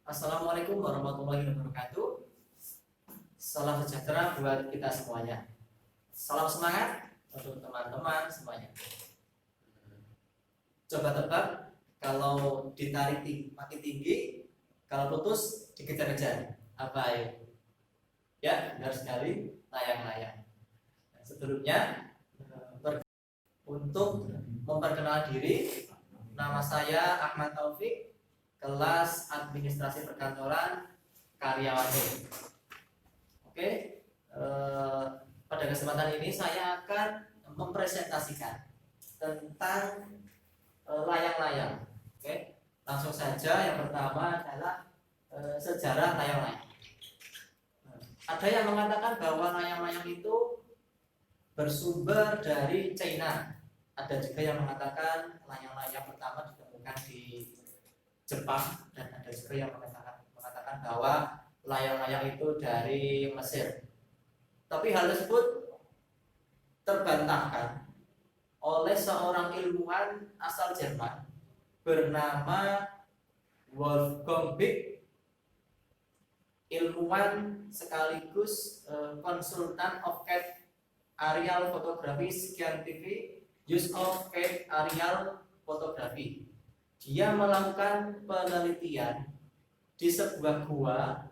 Assalamualaikum warahmatullahi wabarakatuh. Salam sejahtera buat kita semuanya. Salam semangat untuk teman-teman semuanya. Coba tebak, kalau ditarik makin tinggi, kalau putus dikejar-kejar. Apa ya? Ya, benar sekali, layang-layang. Sebelumnya, untuk memperkenalkan diri, nama saya Ahmad Taufik, kelas Administrasi Perkantoran Karyawan. Oke, pada kesempatan ini saya akan mempresentasikan tentang layang-layang. Oke, langsung saja. Yang pertama adalah sejarah layang-layang. Ada yang mengatakan bahwa layang-layang itu bersumber dari China. Ada juga yang mengatakan layang-layang pertama ditemukan di Jepang, dan ada juga yang mengatakan bahwa layang-layang itu dari Mesir. Tapi hal tersebut terbantahkan oleh seorang ilmuwan asal Jerman bernama Wolfgang Beck, ilmuwan sekaligus konsultan of cat aerial photography sekian TV use of cat aerial photography. Dia melakukan penelitian di sebuah gua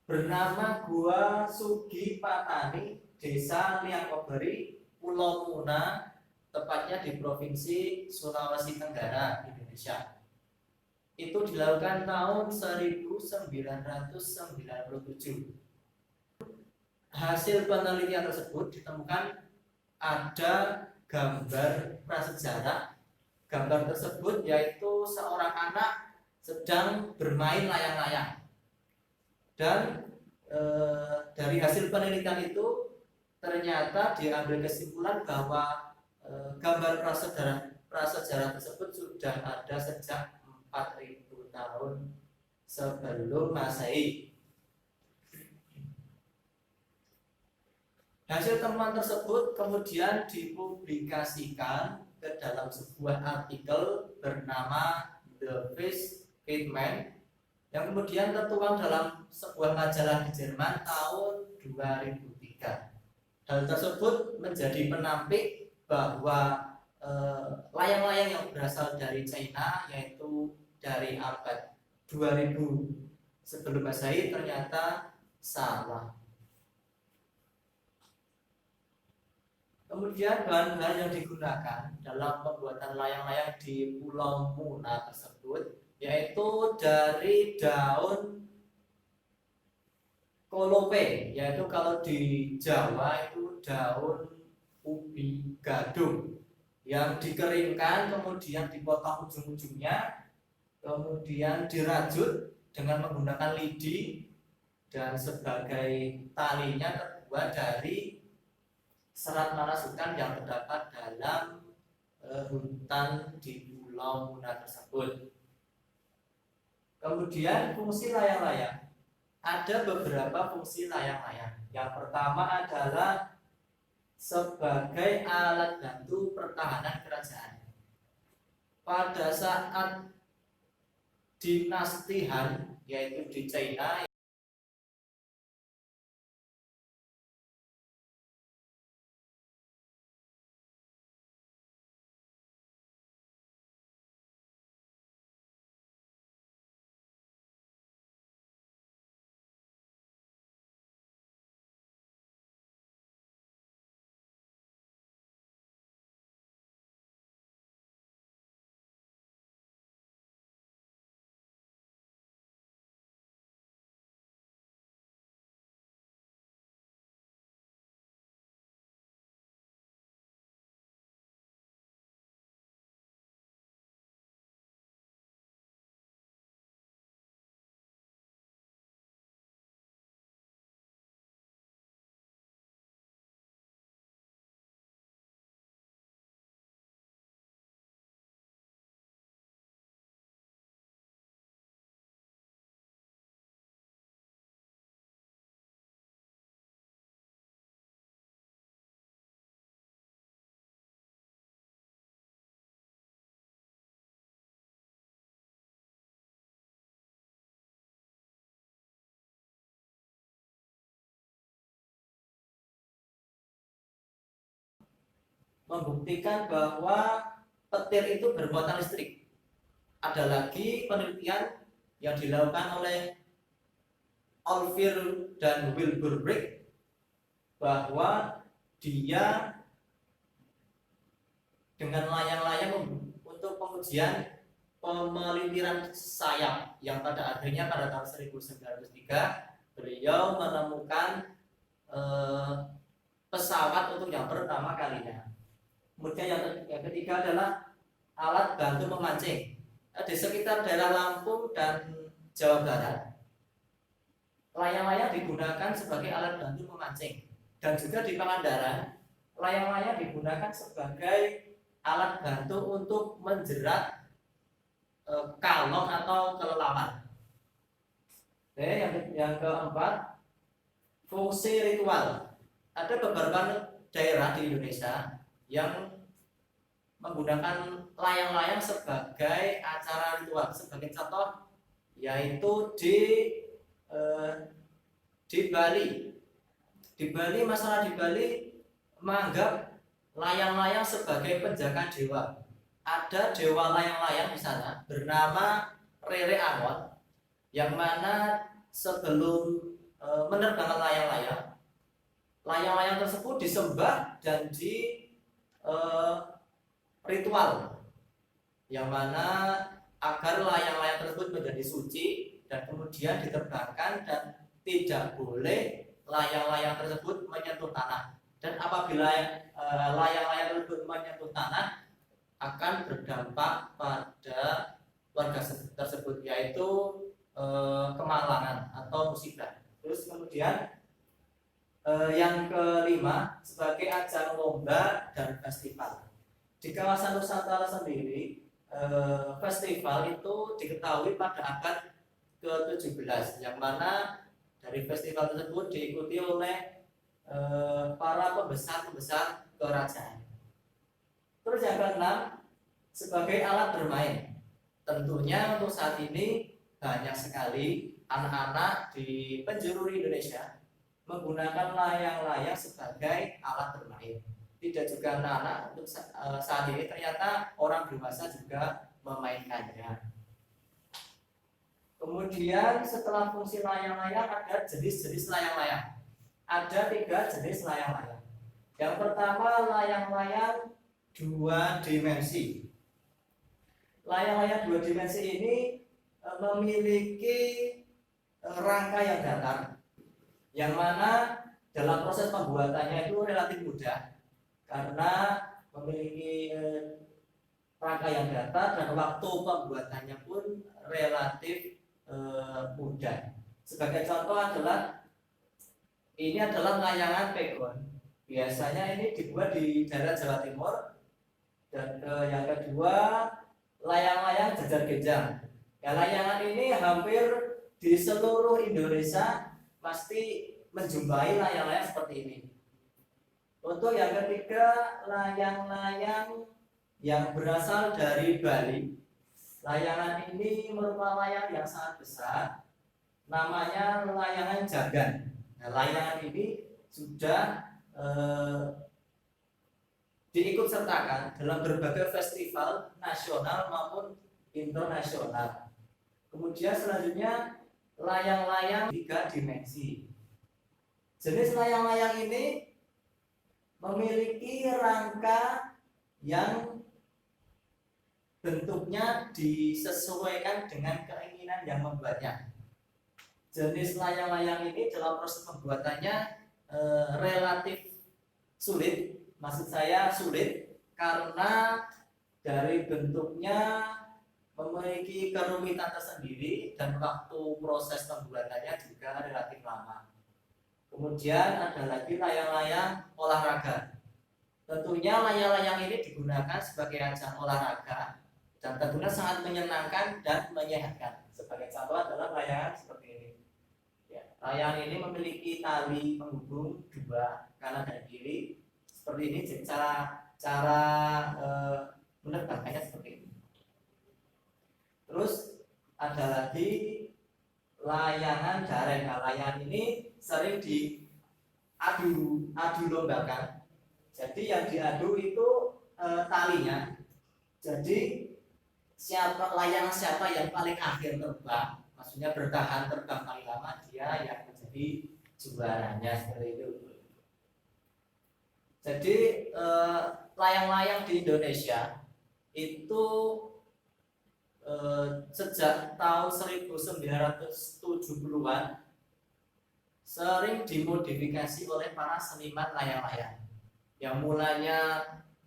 bernama Gua Sugi Patani, Desa Liangkoberi, Pulau Muna, tepatnya di Provinsi Sulawesi Tenggara, Indonesia. Itu dilakukan tahun 1997. Hasil penelitian tersebut ditemukan ada gambar prasejarah. Gambar tersebut yaitu seorang anak sedang bermain layang-layang. Dan dari hasil penelitian itu ternyata diambil kesimpulan bahwa gambar prasejarah tersebut sudah ada sejak 4000 tahun sebelum Masehi. Hasil temuan tersebut kemudian dipublikasikan ke dalam sebuah artikel bernama The Fish Hitman, yang kemudian tertuang dalam sebuah majalah di Jerman tahun 2003. Hal tersebut menjadi penampik bahwa layang-layang yang berasal dari China, yaitu dari abad 2000 sebelum Masehi, ternyata salah. Kemudian bahan-bahan yang digunakan dalam pembuatan layang-layang di Pulau Muna tersebut yaitu dari daun kolope, yaitu kalau di Jawa itu daun ubi gadung yang dikeringkan, kemudian dipotong ujung-ujungnya, kemudian dirajut dengan menggunakan lidi, dan sebagai talinya terbuat dari serat marasukan yang terdapat dalam hutan di Pulau Muna tersebut. Kemudian fungsi layang-layang, ada beberapa fungsi layang-layang. Yang pertama adalah sebagai alat bantu pertahanan kerajaan. Pada saat dinasti Han, yaitu di China, membuktikan bahwa petir itu bermuatan listrik. Ada lagi penelitian yang dilakukan oleh Olvir dan Wilbur Briggs bahwa dia dengan layang-layang untuk pengujian pemelintiran sayap yang pada akhirnya pada tahun 1903 beliau menemukan pesawat untuk yang pertama kalinya. Kemudian yang ketiga adalah alat bantu memancing. Di sekitar daerah Lampung dan Jawa Barat, layang-layang digunakan sebagai alat bantu memancing, dan juga di Pangandaran layang-layang digunakan sebagai alat bantu untuk menjerat kalong atau kelelawar. Yang keempat, fungsi ritual. Ada beberapa daerah di Indonesia yang menggunakan layang-layang sebagai acara ritual. Sebagai contoh, yaitu di Bali. Di Bali, masalah di Bali menganggap layang-layang sebagai penjaga dewa. Ada dewa layang-layang di sana bernama Rere Angon, yang mana sebelum menerbangkan layang-layang tersebut disembah dan di ritual, yang mana agar layang-layang tersebut menjadi suci dan kemudian diterbangkan, dan tidak boleh layang-layang tersebut menyentuh tanah. Dan apabila layang-layang tersebut menyentuh tanah, akan berdampak pada warga tersebut, yaitu kemalangan atau musibah. Terus kemudian yang kelima, sebagai ajang lomba dan festival. Di kawasan Nusantara sendiri, festival itu diketahui pada abad ke-17, yang mana dari festival tersebut diikuti oleh para pembesar-pembesar kerajaan. Terus yang keenam, sebagai alat bermain. Tentunya untuk saat ini banyak sekali anak-anak di penjuru Indonesia menggunakan layang-layang sebagai alat bermain. Tidak juga anak-anak, untuk saat ini ternyata orang dewasa juga memainkannya. Kemudian setelah fungsi layang-layang, ada jenis-jenis layang-layang. Ada 3 jenis layang-layang. Yang pertama, layang-layang 2 dimensi. Layang-layang 2 dimensi ini memiliki rangka yang datar, yang mana dalam proses pembuatannya itu relatif mudah karena memiliki rangka yang datar, dan waktu pembuatannya pun relatif mudah. Sebagai contoh adalah, ini adalah layangan pegon. Biasanya ini dibuat di daerah Jawa Timur. Dan yang kedua, layang-layang jajar genjang. Ya, layangan ini hampir di seluruh Indonesia pasti menjumpai layang-layang seperti ini. Untuk yang ketiga, layang-layang yang berasal dari Bali. Layangan ini merupakan layang yang sangat besar, namanya layangan jagan. Nah, layangan ini sudah diikut sertakan dalam berbagai festival nasional maupun internasional. Kemudian selanjutnya, layang-layang 3 dimensi. Jenis layang-layang ini memiliki rangka yang bentuknya disesuaikan dengan keinginan yang membuatnya. Jenis layang-layang ini dalam proses pembuatannya relatif sulit. Maksud saya sulit karena dari bentuknya memiliki kerumitan tersendiri, dan waktu proses pembuatannya juga relatif lama. Kemudian ada lagi layang-layang olahraga. Tentunya layang-layang ini digunakan sebagai ajang olahraga, dan tentunya sangat menyenangkan dan menyehatkan. Sebagai contoh adalah layangan seperti ini. Ya, layangan ini memiliki tali penghubung 2 kanan dan kiri seperti ini. Jadi cara menerbangkannya seperti ini. Terus ada lagi layangan daring. Nah, layangan ini sering diadu lombakan. Jadi yang diadu itu talinya. Jadi layang siapa yang paling akhir terbang, maksudnya bertahan terbang paling lama, dia yang menjadi juaranya, seperti itu. Jadi layang-layang di Indonesia itu sejak tahun 1970-an sering dimodifikasi oleh para seniman layang-layang yang mulanya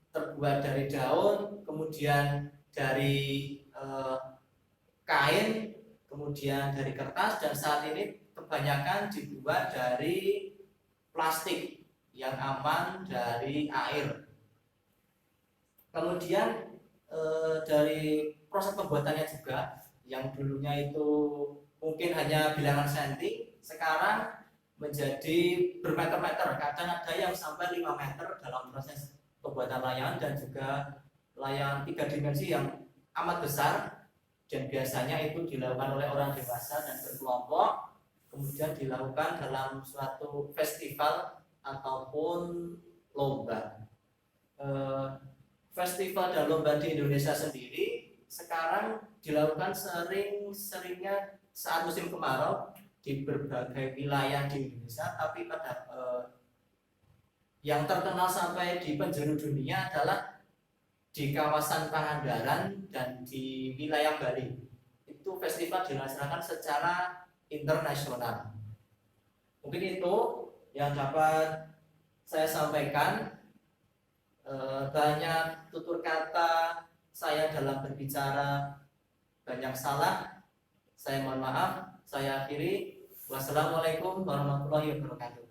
terbuat dari daun, kemudian dari kain, kemudian dari kertas, dan saat ini kebanyakan dibuat dari plastik yang aman dari air. Kemudian dari proses pembuatannya juga, yang dulunya itu mungkin hanya bilangan senti, sekarang menjadi bermeter-meter, kadang ada yang sampai 5 meter dalam proses pembuatan layangan, dan juga layangan 3 dimensi yang amat besar, dan biasanya itu dilakukan oleh orang dewasa dan berkelompok, kemudian dilakukan dalam suatu festival ataupun lomba. Festival dan lomba di Indonesia sendiri sekarang dilakukan seringnya saat musim kemarau di berbagai wilayah di Indonesia, tapi pada yang terkenal sampai di penjuru dunia adalah di kawasan Pangandaran dan di wilayah Bali. Itu festival dilaksanakan secara internasional. Mungkin itu yang dapat saya sampaikan. Banyak tutur kata saya dalam berbicara banyak salah, saya mohon maaf. Saya akhiri. Wassalamualaikum warahmatullahi wabarakatuh.